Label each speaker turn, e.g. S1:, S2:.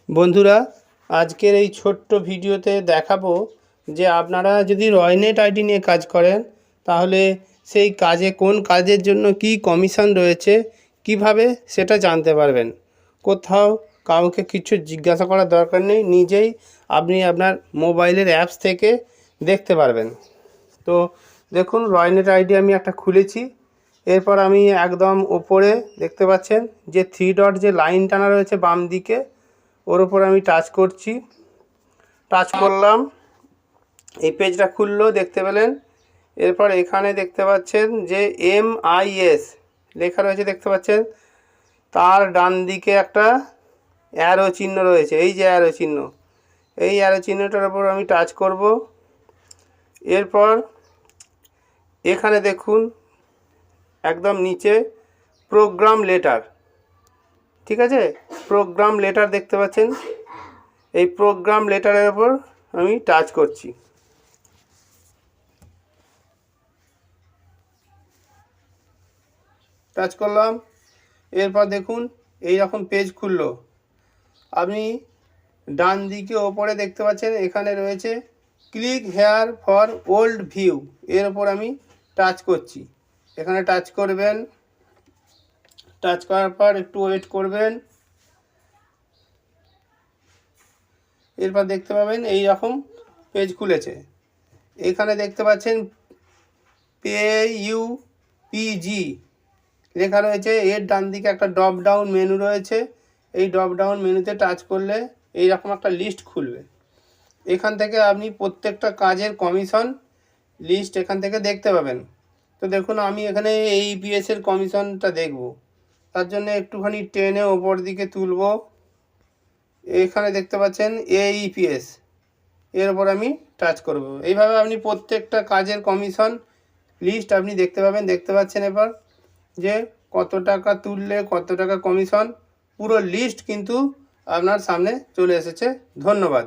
S1: বন্ধুরা, আজকের এই ছোট্ট ভিডিওতে দেখাবো যে আপনারা যদি রয়নেট আইডি নিয়ে কাজ করেন তাহলে সেই কাজে কোন কাজের জন্য কি কমিশন রয়েছে কিভাবে সেটা জানতে পারবেন। কোথাও কাউকে কিছু জিজ্ঞাসা করার দরকার নেই, নিজেই আপনি আপনার মোবাইলের অ্যাপস থেকে দেখতে পারবেন। তো দেখুন, রয়নেট আইডি আমি একটা খুলেছি। এরপর আমি একদম ওপরে দেখতে পাচ্ছেন যে 3 ডট যে লাইন টানা রয়েছে বাম দিকে, ওর উপর আমি টাচ করছি। টাচ করলাম, এই পেজটা খুললো, দেখতে পেলেন। এরপর এখানে দেখতে পাচ্ছেন যে MIS লেখা রয়েছে, দেখতে পাচ্ছেন। তার ডান দিকে একটা অ্যারো চিহ্ন রয়েছে, এই যে অ্যারো চিহ্ন, এই অ্যারো চিহ্নটার উপর আমি টাচ করব। এরপর এখানে দেখুন একদম নিচে প্রোগ্রাম লেটার, ঠিক আছে, প্রোগ্রাম লেটার দেখতে পাচ্ছেন। এই প্রোগ্রাম লেটারের উপর আমি টাচ করছি। টাচ করলাম, এরপর দেখুন এই রকম পেজ খুললো। আপনি ডান দিকে ওপরে দেখতে পাচ্ছেন এখানে রয়েছে click here for old view, এর ওপর আমি টাচ করছি। এখানে টাচ করবেন, টাচ করার পর একটু ওয়েট করবেন। এরপর দেখতে পাবেন এই রকম পেজ খুলেছে। এখানে দেখতে পাচ্ছেন PUBG লেখা রয়েছে, এর ডান দিকে একটা ড্রপ ডাউন মেনু রয়েছে। এই ড্রপ ডাউন মেনুতে টাচ করলে এই রকম একটা লিস্ট খুলবে। এখান থেকে আপনি প্রত্যেকটা কাজের কমিশন লিস্ট এখান থেকে দেখতে পাবেন। তো দেখুন, আমি এখানে AEPS এর কমিশনটা দেখব, তার জন্য একটুখানি টেনে ওপর দিকে তুলব। এখানে দেখতে পাচ্ছেন AEPS, এর ওপর আমি টাচ করব। এইভাবে আপনি প্রত্যেকটা কাজের কমিশন লিস্ট আপনি দেখতে পাবেন। দেখতে পাচ্ছেন এবার যে কত টাকা তুললে কত টাকা কমিশন, পুরো লিস্ট কিন্তু আপনার সামনে চলে এসেছে। ধন্যবাদ।